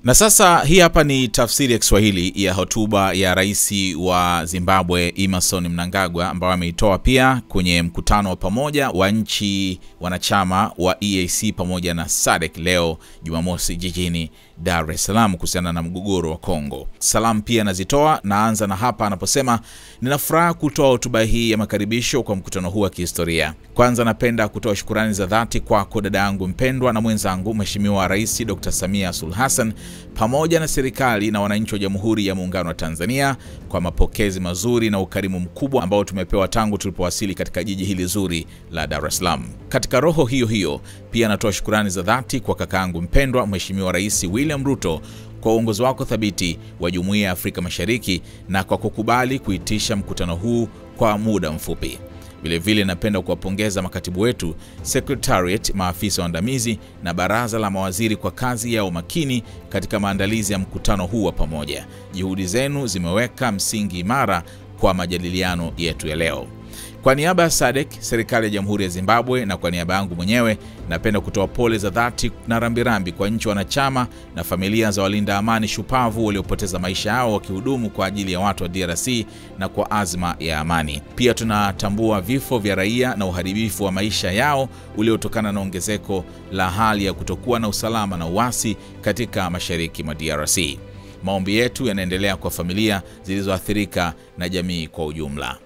Na sasa hii hapa ni tafsiri ya Kiswahili ya hotuba ya Rais wa Zimbabwe Emmerson Mnangagwa ambayo ameitoa pia kwenye mkutano wa pamoja wa nchi wanachama wa EAC pamoja na SADC leo Jumamosi jijini Dar es Salaam kuhusiana na mgogoro wa Kongo. Salamu pia nazitoa, naanza na hapa anaposema ninafuraha kutoa hotuba hii ya makaribisho kwa mkutano huu wa kihistoria. Kwanza napenda kutoa shukrani za dhati kwako dada yangu mpendwa na mwenzangu Mheshimiwa Rais Dr. Samia Suluhu Hassan pamoja na serikali na wananchi wa Jamhuri ya Muungano wa Tanzania kwa mapokezi mazuri na ukarimu mkubwa ambao tumepewa tangu tulipowasili katika jiji hili zuri la Dar es Salaam. Katika roho hiyo hiyo pia natoa shukrani za dhati kwa kakaangu mpendwa Mheshimiwa Rais William Ruto kwa uongozi wako thabiti wa Jumuiya ya Afrika Mashariki na kwa kukubali kuitisha mkutano huu kwa muda mfupi. Vile vile napenda kuwapongeza makatibu wetu, Secretariat, maafisa waandamizi na baraza la mawaziri kwa kazi yao makini katika maandalizi ya mkutano huu wa pamoja. Juhudi zenu zimeweka msingi imara kwa majadiliano yetu ya leo. Kwa niaba ya SADC, serikali ya Jamhuri ya Zimbabwe na kwa niaba yangu mwenyewe napenda kutoa pole za dhati na rambirambi kwa nchi wanachama na familia za walinda amani shupavu waliopoteza maisha yao wakihudumu kwa ajili ya watu wa DRC na kwa azma ya amani. Pia tunatambua vifo vya raia na uharibifu wa maisha yao uliotokana na ongezeko la hali ya kutokuwa na usalama na uasi katika mashariki mwa DRC. Maombi yetu yanaendelea kwa familia zilizoathirika na jamii kwa ujumla.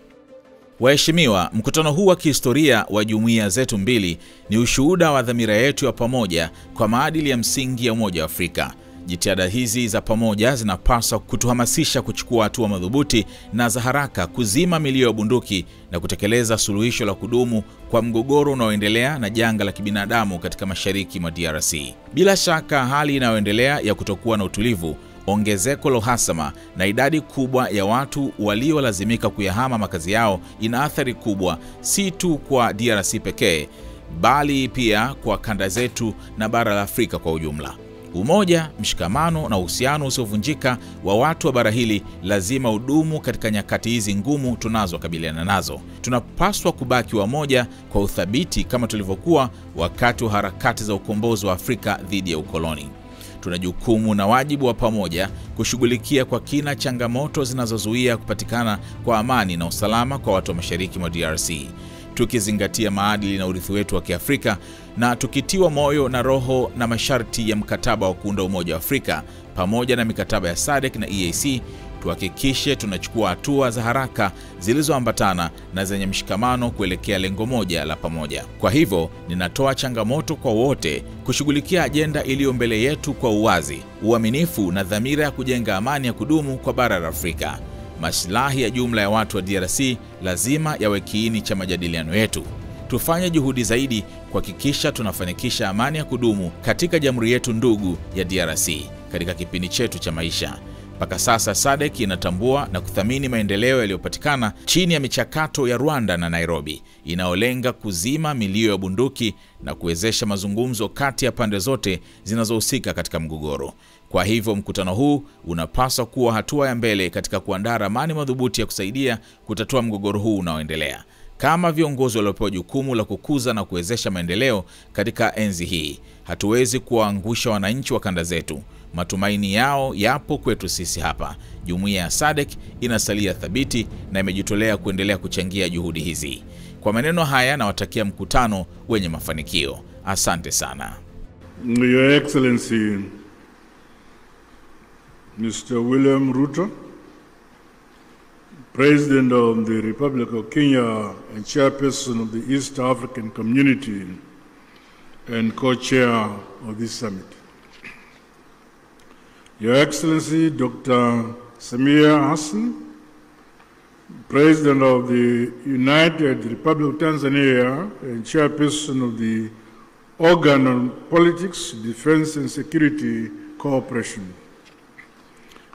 Waheshimiwa, mkutano huu wa kihistoria wa jumuiya zetu mbili ni ushuhuda wa dhamira yetu ya pamoja kwa maadili ya msingi ya Umoja wa Afrika. Jitihada hizi za pamoja zinapaswa kutuhamasisha kuchukua hatua madhubuti na za haraka kuzima milio ya bunduki na kutekeleza suluhisho la kudumu kwa mgogoro unaoendelea na janga la kibinadamu katika mashariki mwa DRC. Bila shaka hali inayoendelea ya kutokuwa na utulivu, ongezeko la uhasama na idadi kubwa ya watu waliolazimika kuyahama makazi yao ina athari kubwa si tu kwa DRC pekee bali pia kwa kanda zetu na bara la Afrika kwa ujumla. Umoja, mshikamano na uhusiano usiovunjika wa watu wa bara hili lazima udumu katika nyakati hizi ngumu tunazokabiliana nazo. Tunapaswa kubaki wamoja kwa uthabiti kama tulivyokuwa wakati wa harakati za ukombozi wa Afrika dhidi ya ukoloni. Tuna jukumu na wajibu wa pamoja kushughulikia kwa kina changamoto zinazozuia kupatikana kwa amani na usalama kwa watu wa mashariki mwa DRC. Tukizingatia maadili na urithi wetu wa Kiafrika na tukitiwa moyo na roho na masharti ya mkataba wa kuunda Umoja wa Afrika pamoja na mikataba ya SADC na EAC, tuhakikishe tunachukua hatua za haraka zilizoambatana na zenye mshikamano kuelekea lengo moja la pamoja. Kwa hivyo, ninatoa changamoto kwa wote kushughulikia ajenda iliyo mbele yetu kwa uwazi, uaminifu na dhamira ya kujenga amani ya kudumu kwa bara la Afrika. Maslahi ya jumla ya watu wa DRC lazima yawe kiini cha majadiliano yetu. Tufanye juhudi zaidi kuhakikisha tunafanikisha amani ya kudumu katika jamhuri yetu ndugu ya DRC katika kipindi chetu cha maisha. Mpaka sasa SADC inatambua na kuthamini maendeleo yaliyopatikana chini ya michakato ya Rwanda na Nairobi inayolenga kuzima milio ya bunduki na kuwezesha mazungumzo kati ya pande zote zinazohusika katika mgogoro. Kwa hivyo mkutano huu unapaswa kuwa hatua ya mbele katika kuandaa ramani madhubuti ya kusaidia kutatua mgogoro huu unaoendelea. Kama viongozi waliopewa jukumu la kukuza na kuwezesha maendeleo katika enzi hii, hatuwezi kuwaangusha wananchi wa kanda zetu. Matumaini yao yapo kwetu sisi hapa. Jumuiya ya SADC inasalia thabiti na imejitolea kuendelea kuchangia juhudi hizi. Kwa maneno haya nawatakia mkutano wenye mafanikio. Asante sana. Your Excellency Mr. William Ruto, President of the Republic of Kenya and Chairperson of the East African Community and Co-Chair of this summit. Your Excellency Dr. Samia Hassan, President of the United Republic of Tanzania and Chairperson of the Organ on Politics, Defense and Security Cooperation.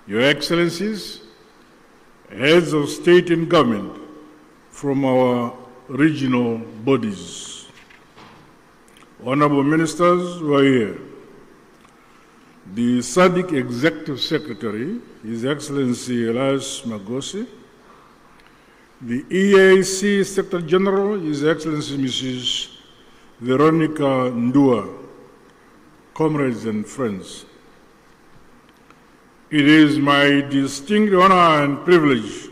Your Excellencies, Heads of State and Government from our regional bodies, Honorable Ministers who are here, the SADC Executive Secretary, His Excellency Rais Magosi, the EAC Secretary General, His Excellency Mrs. Veronica Ndua, comrades and friends. It is my distinct honor and privilege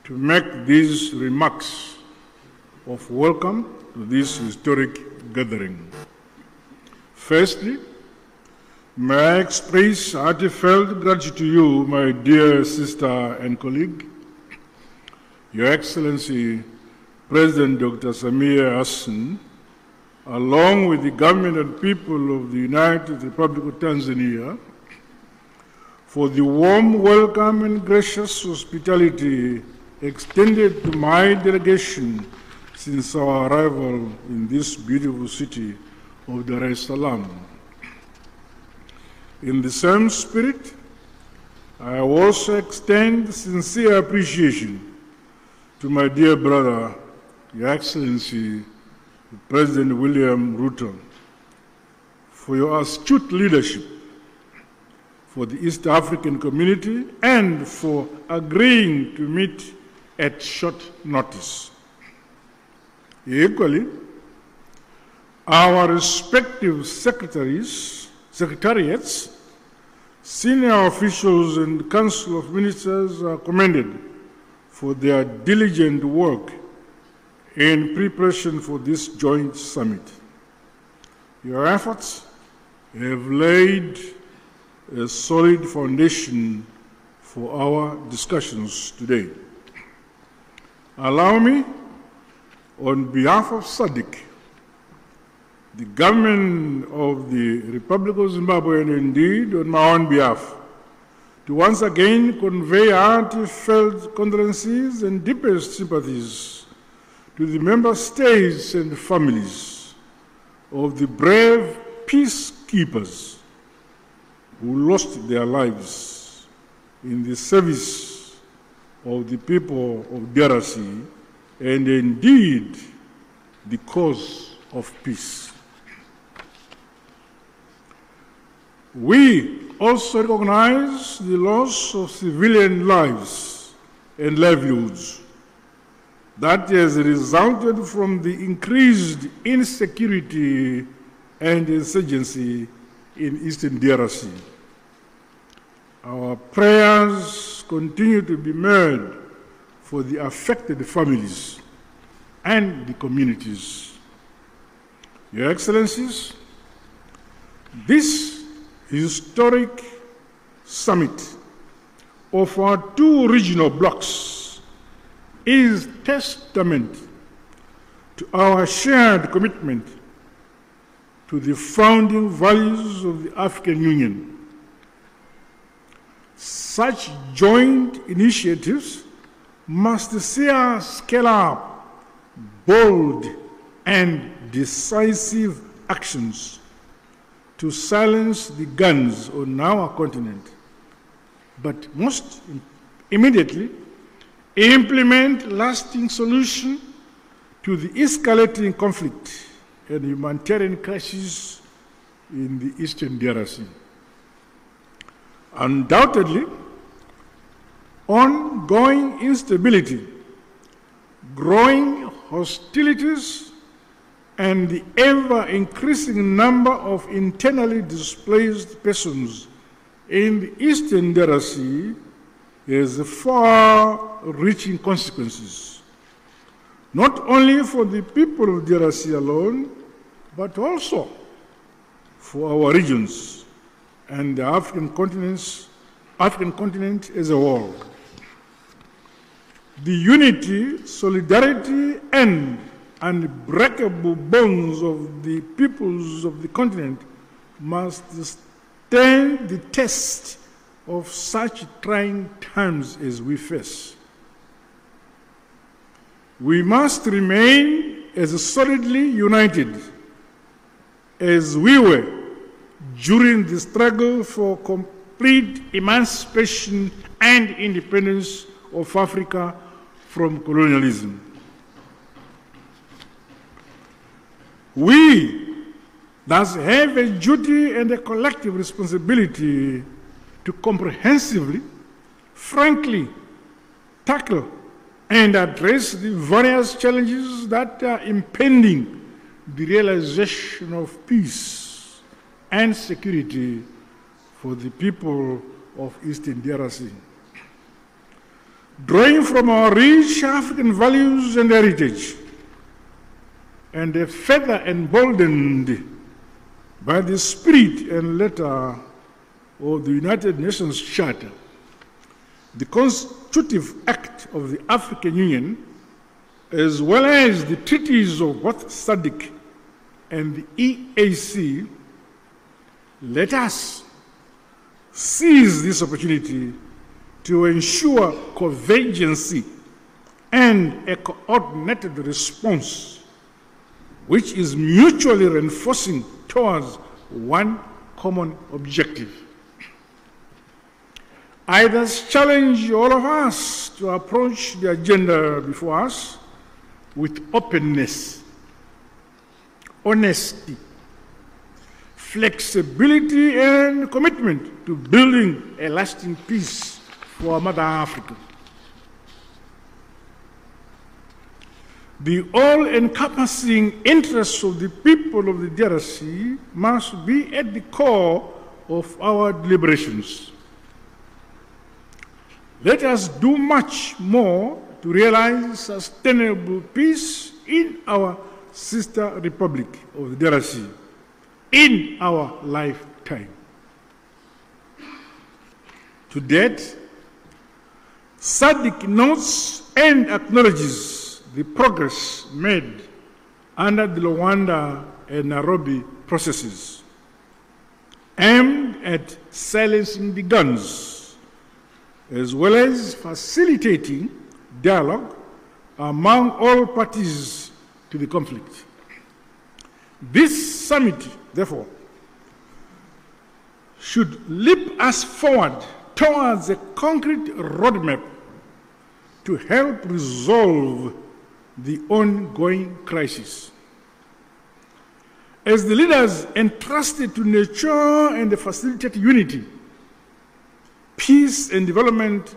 to make these remarks of welcome to this historic gathering. Firstly, may I express heartfelt gratitude to you, my dear sister and colleague, Your Excellency, President Dr. Samia Hassan, along with the government and people of the United Republic of Tanzania, for the warm welcome and gracious hospitality extended to my delegation since our arrival in this beautiful city of Dar es Salaam. In the same spirit, I also extend sincere appreciation to my dear brother, Your Excellency, President William Ruto, for your astute leadership for the East African community and for agreeing to meet at short notice. Equally, our respective secretariats, senior officials and Council of Ministers are commended for their diligent work in preparation for this joint summit. Your efforts have laid a solid foundation for our discussions today. Allow me, on behalf of SADC, the government of the Republic of Zimbabwe, and indeed on my own behalf, to once again convey heartfelt condolences and deepest sympathies to the member states and families of the brave peacekeepers who lost their lives in the service of the people of DRC and indeed the cause of peace. We also recognize the loss of civilian lives and livelihoods that has resulted from the increased insecurity and insurgency in Eastern DRC. Our prayers continue to be made for the affected families and the communities. Your Excellencies, this historic summit of our two regional blocs is testament to our shared commitment to the founding values of the African Union. Such joint initiatives must see us scale up bold and decisive actions to silence the guns on our continent, but most immediately implement lasting solutions to the escalating conflict and humanitarian crisis in the Eastern DRC. Undoubtedly, ongoing instability, growing hostilities, and the ever-increasing number of internally displaced persons in the Eastern DRC has far-reaching consequences, not only for the people of DRC alone, but also for our regions and the African continent as a whole. The unity, solidarity, and unbreakable bonds of the peoples of the continent must stand the test of such trying times as we face. We must remain as solidly united as we were during the struggle for complete emancipation and independence of Africa from colonialism. We thus have a duty and a collective responsibility to comprehensively, frankly, tackle and address the various challenges that are impeding the realization of peace and security for the people of Eastern DRC. Drawing from our rich African values and heritage, and further emboldened by the spirit and letter of the United Nations Charter, the constitutive act of the African Union, as well as the treaties of both SADC and the EAC, let us seize this opportunity to ensure convergence and a coordinated response which is mutually reinforcing towards one common objective. I thus challenge all of us to approach the agenda before us with openness, honesty, flexibility, and commitment to building a lasting peace for Mother Africa. The all-encompassing interests of the people of the DRC must be at the core of our deliberations. Let us do much more to realize sustainable peace in our sister republic of the DRC in our lifetime. To date, SADC notes and acknowledges the progress made under the Luanda and Nairobi processes aimed at silencing the guns, as well as facilitating dialogue among all parties to the conflict. This summit, therefore, should leap us forward towards a concrete roadmap to help resolve the ongoing crisis. As the leaders entrusted to nurture and facilitate unity, peace and development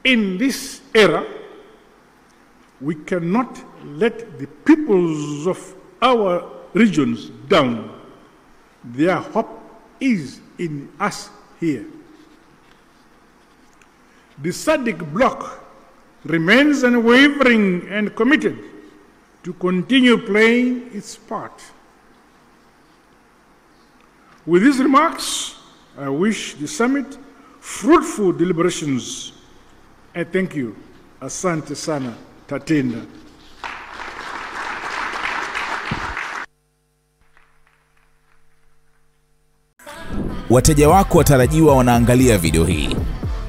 in this era, we cannot let the peoples of our regions down. Their hope is in us here. The SADC bloc remains unwavering and committed to continue playing its part. With these remarks, I wish the summit fruitful deliberations. I thank you. Asante sana, tatenda. Wateja wako watarajiwa wanaangalia video hii.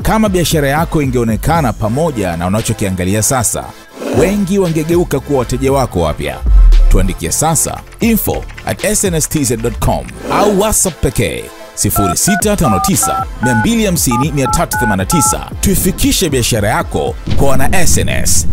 Kama biashara yako ingeonekana pamoja na unachokiangalia sasa, wengi wangegeuka kuwa wateja wako wapya. Tuandikie sasa info@snstz.com au WhatsApp pekee 0659 250 389. Tuifikishe biashara yako kwa wana SNS.